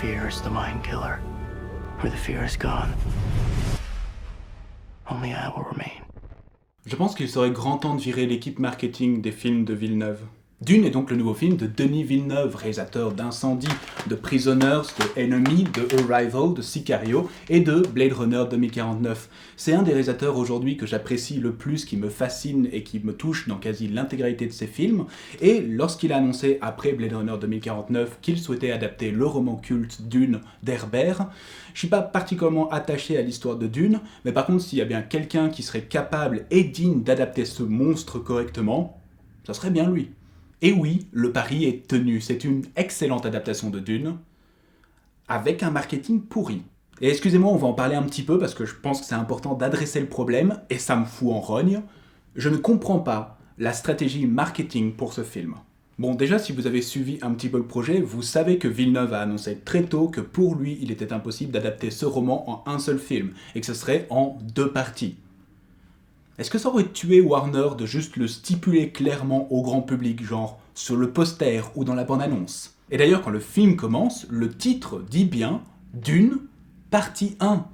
fear is the mind killer. Where the fear is gone, only I will remain. Je pense qu'il serait grand temps de virer l'équipe marketing des films de Villeneuve. Dune est donc le nouveau film de Denis Villeneuve, réalisateur d'Incendie, de Prisoners, de Enemy, de Arrival, de Sicario et de Blade Runner 2049. C'est un des réalisateurs aujourd'hui que j'apprécie le plus, qui me fascine et qui me touche dans quasi l'intégralité de ses films. Et lorsqu'il a annoncé après Blade Runner 2049 qu'il souhaitait adapter le roman culte Dune d'Herbert, je suis pas particulièrement attaché à l'histoire de Dune, mais par contre s'il y a bien quelqu'un qui serait capable et digne d'adapter ce monstre correctement, ça serait bien lui. Et oui, le pari est tenu, c'est une excellente adaptation de Dune, avec un marketing pourri. Et excusez-moi, on va en parler un petit peu, parce que je pense que c'est important d'adresser le problème, et ça me fout en rogne. Je ne comprends pas la stratégie marketing pour ce film. Bon, déjà, si vous avez suivi un petit peu le projet, vous savez que Villeneuve a annoncé très tôt que pour lui, il était impossible d'adapter ce roman en un seul film, et que ce serait en 2 parties. Est-ce que ça aurait tué Warner de juste le stipuler clairement au grand public, genre sur le poster ou dans la bande-annonce ? Et d'ailleurs, quand le film commence, le titre dit bien « Dune, partie 1 ».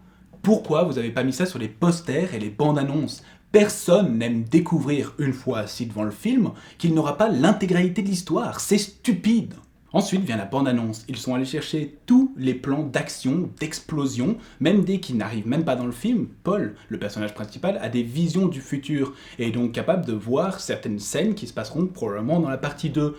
Pourquoi vous n'avez pas mis ça sur les posters et les bandes-annonces ? Personne n'aime découvrir, une fois assis devant le film, qu'il n'aura pas l'intégralité de l'histoire. C'est stupide. Ensuite vient la bande-annonce. Ils sont allés chercher tous les plans d'action, d'explosion, même dès qu'ils n'arrivent même pas dans le film. Paul, le personnage principal, a des visions du futur et est donc capable de voir certaines scènes qui se passeront probablement dans la partie 2,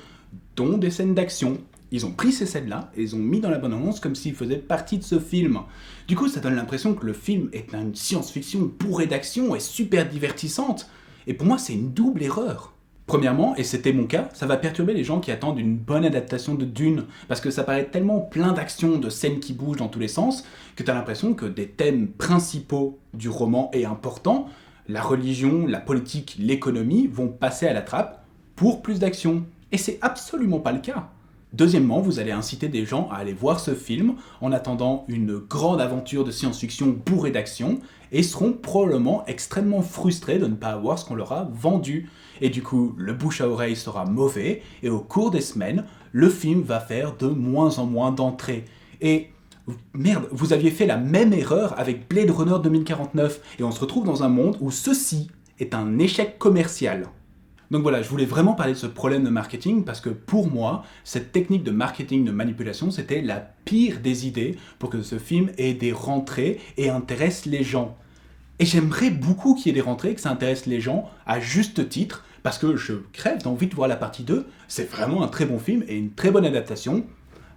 dont des scènes d'action. Ils ont pris ces scènes-là et les ont mis dans la bande-annonce comme s'ils faisaient partie de ce film. Du coup, ça donne l'impression que le film est une science-fiction bourrée d'action et super divertissante. Et pour moi, c'est une double erreur. Premièrement, et c'était mon cas, ça va perturber les gens qui attendent une bonne adaptation de Dune, parce que ça paraît tellement plein d'actions, de scènes qui bougent dans tous les sens, que t'as l'impression que des thèmes principaux du roman et importants, la religion, la politique, l'économie, vont passer à la trappe pour plus d'action. Et c'est absolument pas le cas. Deuxièmement, vous allez inciter des gens à aller voir ce film en attendant une grande aventure de science-fiction bourrée d'action et seront probablement extrêmement frustrés de ne pas avoir ce qu'on leur a vendu. Et du coup, le bouche à oreille sera mauvais et au cours des semaines, le film va faire de moins en moins d'entrées. Et merde, vous aviez fait la même erreur avec Blade Runner 2049 et on se retrouve dans un monde où ceci est un échec commercial. Donc voilà, je voulais vraiment parler de ce problème de marketing parce que pour moi, cette technique de marketing de manipulation, c'était la pire des idées pour que ce film ait des rentrées et intéresse les gens. Et j'aimerais beaucoup qu'il y ait des rentrées, que ça intéresse les gens à juste titre, parce que je crève d'envie de voir la partie 2, c'est vraiment un très bon film et une très bonne adaptation.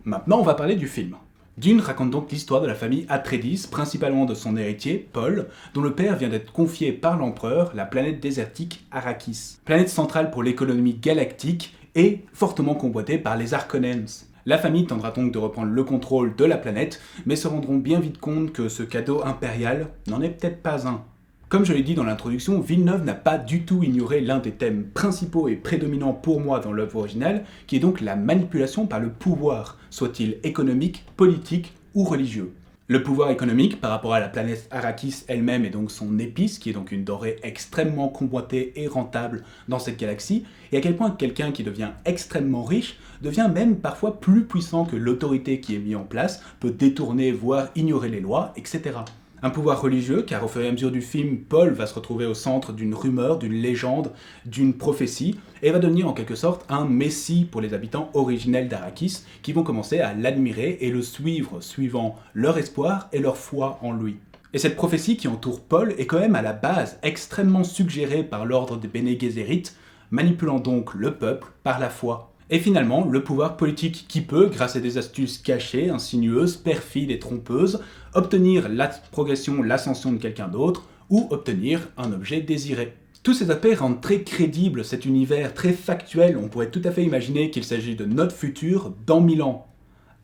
Maintenant, on va parler du film. Dune raconte donc l'histoire de la famille Atreides, principalement de son héritier, Paul, dont le père vient d'être confié par l'empereur la planète désertique Arrakis. Planète centrale pour l'économie galactique et fortement convoitée par les Harkonnens. La famille tentera donc de reprendre le contrôle de la planète, mais se rendront bien vite compte que ce cadeau impérial n'en est peut-être pas un. Comme je l'ai dit dans l'introduction, Villeneuve n'a pas du tout ignoré l'un des thèmes principaux et prédominants pour moi dans l'œuvre originale, qui est donc la manipulation par le pouvoir, soit-il économique, politique ou religieux. Le pouvoir économique par rapport à la planète Arrakis elle-même et donc son épice, qui est donc une denrée extrêmement convoitée et rentable dans cette galaxie, et à quel point quelqu'un qui devient extrêmement riche devient même parfois plus puissant que l'autorité qui est mise en place, peut détourner, voire ignorer les lois, etc. Un pouvoir religieux, car au fur et à mesure du film, Paul va se retrouver au centre d'une rumeur, d'une légende, d'une prophétie, et va devenir en quelque sorte un messie pour les habitants originels d'Arrakis, qui vont commencer à l'admirer et le suivre, suivant leur espoir et leur foi en lui. Et cette prophétie qui entoure Paul est quand même à la base extrêmement suggérée par l'ordre des Bene Gesserit, manipulant donc le peuple par la foi. Et finalement, le pouvoir politique qui peut, grâce à des astuces cachées, insinueuses, perfides et trompeuses, obtenir la progression, l'ascension de quelqu'un d'autre, ou obtenir un objet désiré. Tous ces aspects rendent très crédible cet univers très factuel, on pourrait tout à fait imaginer qu'il s'agit de notre futur dans 1000 ans.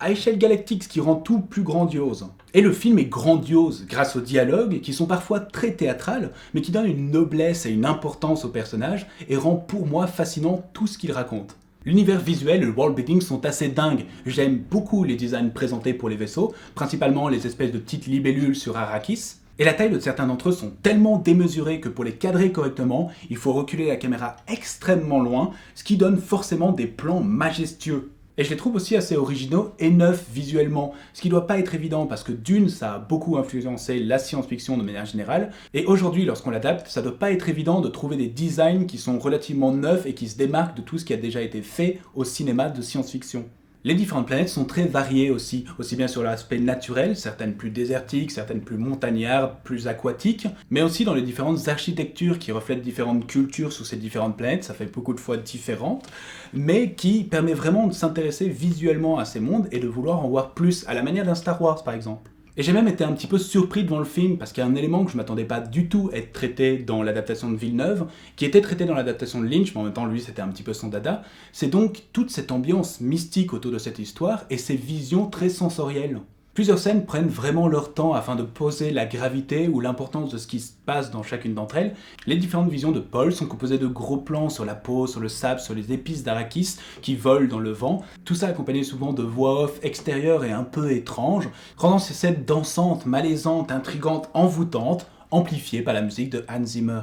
À échelle galactique, ce qui rend tout plus grandiose. Et le film est grandiose grâce aux dialogues qui sont parfois très théâtrales, mais qui donnent une noblesse et une importance aux personnages et rend pour moi fascinant tout ce qu'ils racontent. L'univers visuel et le worldbuilding sont assez dingues. J'aime beaucoup les designs présentés pour les vaisseaux, principalement les espèces de petites libellules sur Arrakis. Et la taille de certains d'entre eux sont tellement démesurés que pour les cadrer correctement, il faut reculer la caméra extrêmement loin, ce qui donne forcément des plans majestueux. Et je les trouve aussi assez originaux et neufs visuellement, ce qui doit pas être évident parce que Dune, ça a beaucoup influencé la science-fiction de manière générale, et aujourd'hui, lorsqu'on l'adapte, ça doit pas être évident de trouver des designs qui sont relativement neufs et qui se démarquent de tout ce qui a déjà été fait au cinéma de science-fiction. Les différentes planètes sont très variées aussi bien sur l'aspect naturel, certaines plus désertiques, certaines plus montagnardes, plus aquatiques, mais aussi dans les différentes architectures qui reflètent différentes cultures sur ces différentes planètes, ça fait beaucoup de fois différentes, mais qui permet vraiment de s'intéresser visuellement à ces mondes et de vouloir en voir plus, à la manière d'un Star Wars par exemple. Et j'ai même été un petit peu surpris devant le film, parce qu'il y a un élément que je m'attendais pas du tout à être traité dans l'adaptation de Villeneuve, qui était traité dans l'adaptation de Lynch, mais en même temps lui c'était un petit peu son dada, c'est donc toute cette ambiance mystique autour de cette histoire et ces visions très sensorielles. Plusieurs scènes prennent vraiment leur temps afin de poser la gravité ou l'importance de ce qui se passe dans chacune d'entre elles. Les différentes visions de Paul sont composées de gros plans sur la peau, sur le sable, sur les épices d'Arrakis qui volent dans le vent. Tout ça accompagné souvent de voix off extérieures et un peu étranges, rendant ces scènes dansantes, malaisantes, intrigantes, envoûtantes, amplifiées par la musique de Hans Zimmer.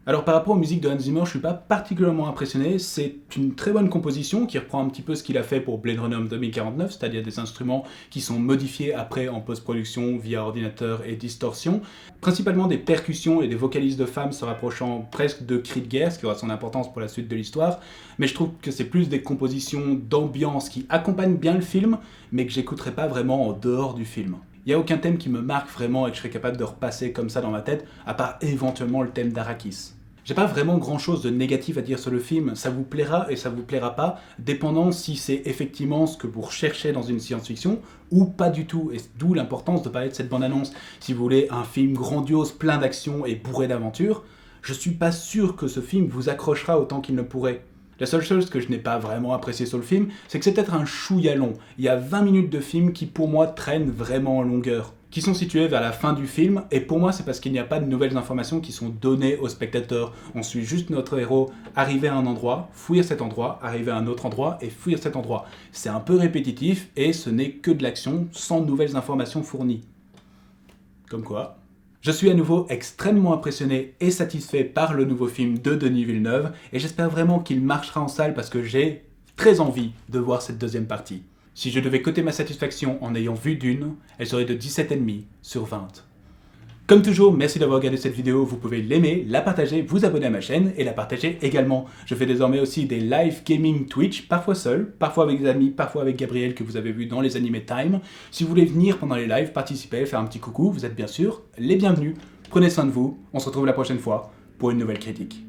Alors par rapport aux musiques de Hans Zimmer, je suis pas particulièrement impressionné, c'est une très bonne composition qui reprend un petit peu ce qu'il a fait pour Blade Runner 2049, c'est-à-dire des instruments qui sont modifiés après en post-production via ordinateur et distorsion, principalement des percussions et des vocalises de femmes se rapprochant presque de cris de guerre, ce qui aura son importance pour la suite de l'histoire, mais je trouve que c'est plus des compositions d'ambiance qui accompagnent bien le film, mais que j'écouterai pas vraiment en dehors du film. Il n'y a aucun thème qui me marque vraiment et que je serais capable de repasser comme ça dans ma tête, à part éventuellement le thème d'Arrakis. J'ai pas vraiment grand chose de négatif à dire sur le film, ça vous plaira et ça vous plaira pas, dépendant si c'est effectivement ce que vous recherchez dans une science-fiction ou pas du tout, et d'où l'importance de parler de cette bande-annonce. Si vous voulez un film grandiose, plein d'action et bourré d'aventures, je suis pas sûr que ce film vous accrochera autant qu'il ne pourrait. La seule chose que je n'ai pas vraiment apprécié sur le film, c'est que c'est peut-être un chouïa long. Il y a 20 minutes de film qui pour moi traînent vraiment en longueur, qui sont situées vers la fin du film, et pour moi c'est parce qu'il n'y a pas de nouvelles informations qui sont données aux spectateurs. On suit juste notre héros arriver à un endroit, fuir cet endroit, arriver à un autre endroit et fuir cet endroit. C'est un peu répétitif et ce n'est que de l'action sans nouvelles informations fournies. Comme quoi. Je suis à nouveau extrêmement impressionné et satisfait par le nouveau film de Denis Villeneuve et j'espère vraiment qu'il marchera en salle parce que j'ai très envie de voir cette deuxième partie. Si je devais coter ma satisfaction en ayant vu Dune, elle serait de 17,5 sur 20. Comme toujours, merci d'avoir regardé cette vidéo, vous pouvez l'aimer, la partager, vous abonner à ma chaîne et la partager également. Je fais désormais aussi des live gaming Twitch, parfois seul, parfois avec des amis, parfois avec Gabriel que vous avez vu dans les animés Time. Si vous voulez venir pendant les lives, participer, faire un petit coucou, vous êtes bien sûr les bienvenus. Prenez soin de vous, on se retrouve la prochaine fois pour une nouvelle critique.